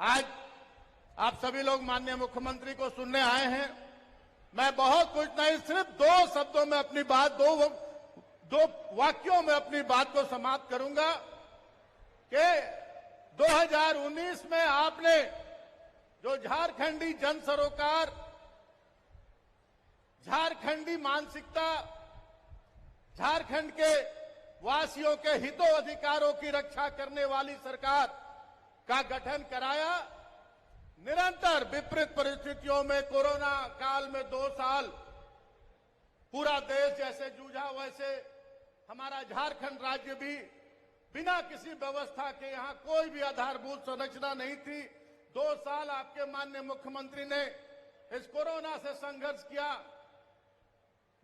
आज आप सभी लोग माननीय मुख्यमंत्री को सुनने आए हैं। मैं बहुत कुछ नहीं, सिर्फ दो शब्दों में अपनी बात, दो वाक्यों में अपनी बात को समाप्त करूंगा कि 2019 में आपने जो झारखंडी जन सरोकार, झारखंडी मानसिकता, झारखंड के वासियों के हितों अधिकारों की रक्षा करने वाली सरकार का गठन कराया। निरंतर विपरीत परिस्थितियों में, कोरोना काल में 2 साल पूरा देश जैसे जूझा, वैसे हमारा झारखंड राज्य भी बिना किसी व्यवस्था के, यहां कोई भी आधारभूत संरचना नहीं थी। 2 साल आपके माननीय मुख्यमंत्री ने इस कोरोना से संघर्ष किया,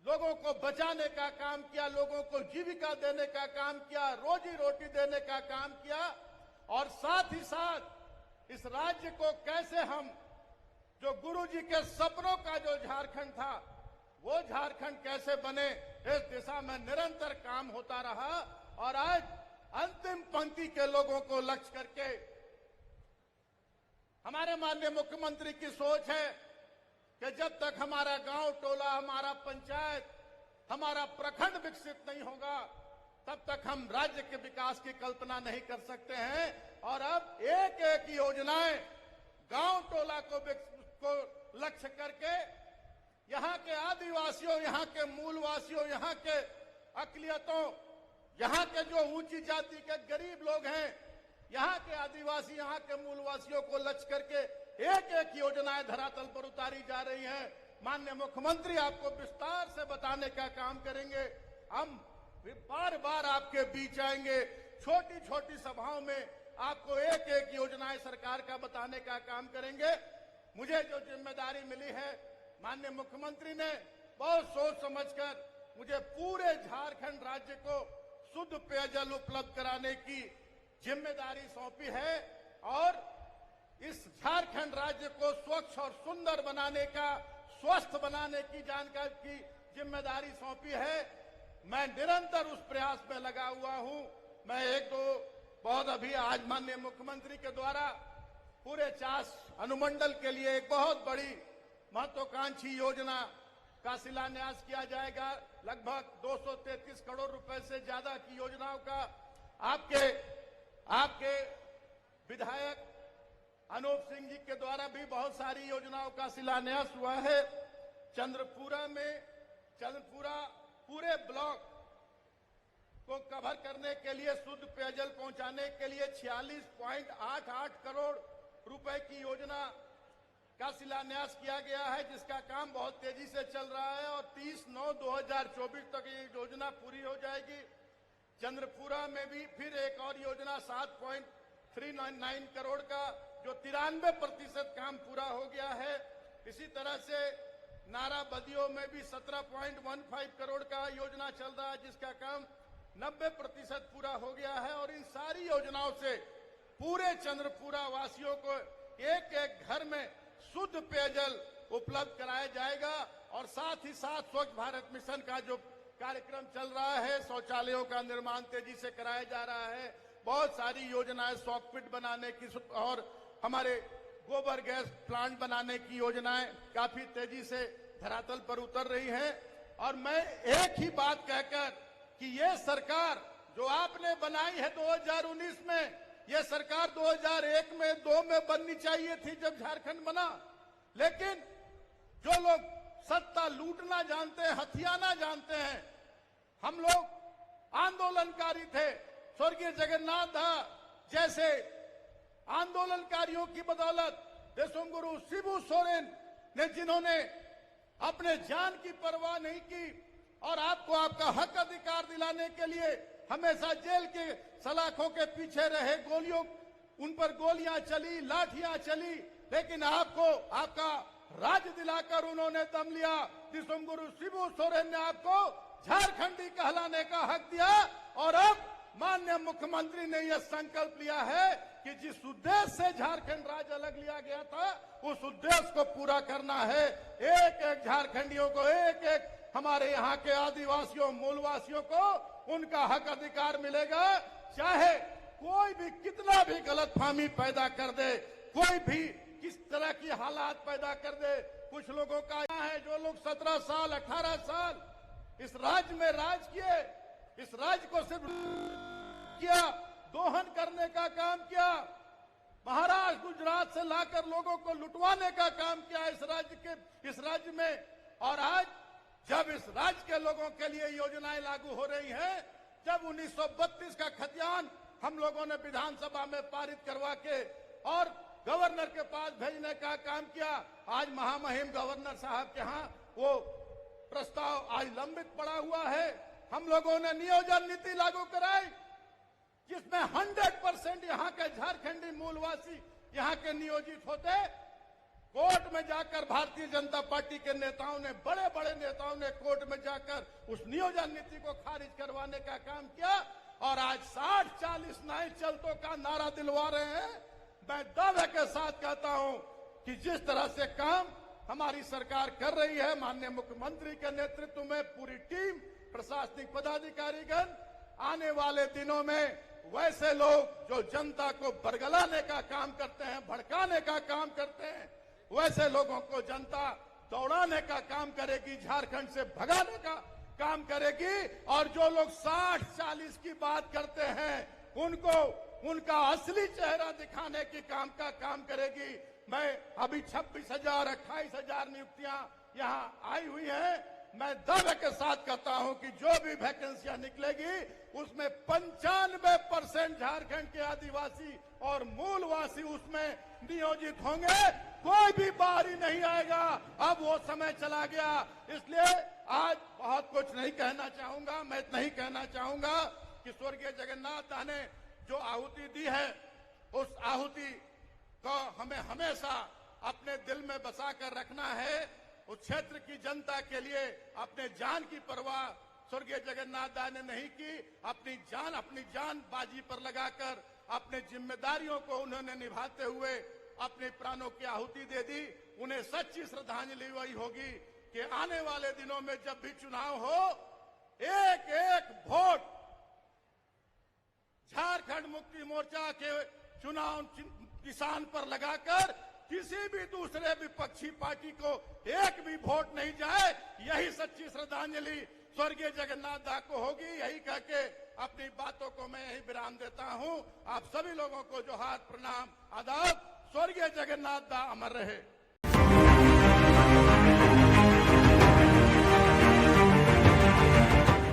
लोगों को बचाने का काम किया, लोगों को जीविका देने का काम किया, रोजी रोटी देने का काम किया, और साथ ही साथ इस राज्य को कैसे हम, जो गुरुजी के सपनों का जो झारखंड था, वो झारखंड कैसे बने, इस दिशा में निरंतर काम होता रहा। और आज अंतिम पंक्ति के लोगों को लक्ष्य करके हमारे माननीय मुख्यमंत्री की सोच है कि जब तक हमारा गांव टोला, हमारा पंचायत, हमारा प्रखंड विकसित नहीं होगा, तब तक हम राज्य के विकास की कल्पना नहीं कर सकते हैं। और अब एक एक योजनाएं गांव टोला को लक्ष्य करके यहां के आदिवासियों, यहां के मूलवासियों, यहां के अकलियतों, यहां के जो ऊंची जाति के गरीब लोग हैं, यहां के आदिवासी, यहां के मूलवासियों को लक्ष्य करके एक एक योजनाएं धरातल पर उतारी जा रही हैं। माननीय मुख्यमंत्री आपको विस्तार से बताने का काम करेंगे। हम बार बार आपके बीच आएंगे, छोटी छोटी सभाओं में आपको एक एक योजनाएं सरकार का बताने का काम करेंगे। मुझे जो जिम्मेदारी मिली है, माननीय मुख्यमंत्री ने बहुत सोच समझकर मुझे पूरे झारखंड राज्य को शुद्ध पेयजल उपलब्ध कराने की जिम्मेदारी सौंपी है, और इस झारखंड राज्य को स्वच्छ और सुंदर बनाने का, स्वस्थ बनाने की जानकारी की जिम्मेदारी सौंपी है। मैं निरंतर उस प्रयास में लगा हुआ हूं। मैं एक दो बहुत अभी आज माननीय मुख्यमंत्री के द्वारा पूरे 4 अनुमंडल के लिए एक बहुत बड़ी महत्वाकांक्षी योजना का शिलान्यास किया जाएगा। लगभग 233 करोड़ रुपए से ज्यादा की योजनाओं का आपके विधायक अनूप सिंह जी के द्वारा भी बहुत सारी योजनाओं का शिलान्यास हुआ है। चंद्रपुरा पूरे ब्लॉक को कवर करने के लिए, शुद्ध पेयजल पहुंचाने के लिए 46.88 करोड़ रुपए की योजना का शिलान्यास किया गया है, जिसका काम बहुत तेजी से चल रहा है और 30/9/2024 तक ये योजना पूरी हो जाएगी। चंद्रपुरा में भी फिर एक और योजना 7.399 करोड़ का, जो 93% काम पूरा हो गया है। इसी तरह से नाराबदियों में भी 17.15 करोड़ का योजना चल रहा है, जिसका काम 90% पूरा हो गया है। और इन सारी योजनाओं से पूरे चंद्रपुरा वासियों को एक एक घर में शुद्ध पेयजल उपलब्ध कराया जाएगा। और साथ ही साथ स्वच्छ भारत मिशन का जो कार्यक्रम चल रहा है, शौचालयों का निर्माण तेजी से कराया जा रहा है। बहुत सारी योजनाएं, सॉकपिट बनाने की और हमारे गोबर गैस प्लांट बनाने की योजनाएं काफी तेजी से धरातल पर उतर रही हैं। और मैं एक ही बात कहकर कि ये सरकार जो आपने बनाई है 2019 में, ये सरकार 2001 में 2 में बननी चाहिए थी जब झारखंड बना। लेकिन जो लोग सत्ता लूटना जानते हैं, हथियाना जानते हैं, हम लोग आंदोलनकारी थे। स्वर्गीय जगन्नाथ दास जैसे आंदोलनकारियों की बदौलत, देशोंगुरु शिबू सोरेन ने, जिन्होंने अपने जान की परवाह नहीं की और आपको आपका हक अधिकार दिलाने के लिए हमेशा जेल के सलाखों के पीछे रहे, उन पर गोलियां चली, लाठियां चली, लेकिन आपको आपका राज दिलाकर उन्होंने दम लिया। देशोंगुरु शिबू सोरेन ने आपको झारखंडी कहलाने का हक दिया। और अब माननीय मुख्यमंत्री ने यह संकल्प लिया है कि जिस उद्देश्य से झारखंड राज्य अलग लिया गया था, उस उद्देश्य को पूरा करना है। एक एक झारखंडियों को, एक एक हमारे यहाँ के आदिवासियों, मूलवासियों को उनका हक अधिकार मिलेगा। चाहे कोई भी कितना भी गलतफहमी पैदा कर दे, कोई भी किस तरह की हालात पैदा कर दे। कुछ लोगों का है जो लोग 17 साल 18 साल इस राज्य में राज किए, इस राज्य को सिर्फ किया, दोहन करने का काम किया, महाराष्ट्र गुजरात से लाकर लोगों को लुटवाने का काम किया इस राज्य में। और आज जब इस राज्य के लोगों के लिए योजनाएं लागू हो रही हैं, जब 1932 का खतियान हम लोगों ने विधानसभा में पारित करवा के और गवर्नर के पास भेजने का काम किया, आज महामहिम गवर्नर साहब के यहाँ वो प्रस्ताव आज लंबित पड़ा हुआ है। हम लोगों ने नियोजन नीति लागू कराई जिसमें 100% यहाँ के झारखंडी मूलवासी यहाँ के नियोजित होते। कोर्ट में जाकर भारतीय जनता पार्टी के नेताओं ने, बड़े बड़े नेताओं ने कोर्ट में जाकर उस नियोजन नीति को खारिज करवाने का काम किया और आज 60-40 नए चलतों का नारा दिलवा रहे हैं। मैं दावे के साथ कहता हूं कि जिस तरह से काम हमारी सरकार कर रही है, माननीय मुख्यमंत्री के नेतृत्व में पूरी टीम, प्रशासनिक पदाधिकारीगण, आने वाले दिनों में वैसे लोग जो जनता को बरगलाने का काम करते हैं, भड़काने का काम करते हैं, वैसे लोगों को जनता दौड़ाने का काम करेगी, झारखंड से भगाने का काम करेगी। और जो लोग 60-40 की बात करते हैं उनको उनका असली चेहरा दिखाने की काम करेगी। मैं अभी 26,000-28,000 नियुक्तियां यहां आई हुई हैं। मैं दावे के साथ कहता हूं कि जो भी वैकेंसियां निकलेगी उसमें 95% झारखंड के आदिवासी और मूलवासी उसमें नियोजित होंगे। कोई भी बाहरी नहीं आएगा। अब वो समय चला गया। इसलिए आज बहुत कुछ नहीं कहना चाहूंगा। मैं इतना ही कहना चाहूंगा कि स्वर्गीय जगन्नाथ दास ने जो आहुति दी है, उस आहुति को हमें हमेशा अपने दिल में बसा कर रखना है। उस क्षेत्र की जनता के लिए अपने जान की परवाह स्वर्गीय जगन्नाथ दास ने नहीं की। अपनी जान बाजी पर लगाकर अपने जिम्मेदारियों को उन्होंने निभाते हुए अपने प्राणों की आहुति दे दी। उन्हें सच्ची श्रद्धांजलि वही होगी कि आने वाले दिनों में जब भी चुनाव हो, एक एक वोट झारखंड मुक्ति मोर्चा के चुनाव निशान पर लगाकर किसी भी दूसरे विपक्षी पार्टी को एक भी वोट नहीं जाए। यही सच्ची श्रद्धांजलि स्वर्गीय जगन्नाथ दास को होगी। यही कह के अपनी बातों को मैं यही विराम देता हूं। आप सभी लोगों को जोहार, प्रणाम, आदाब। स्वर्गीय जगन्नाथ दास अमर रहे।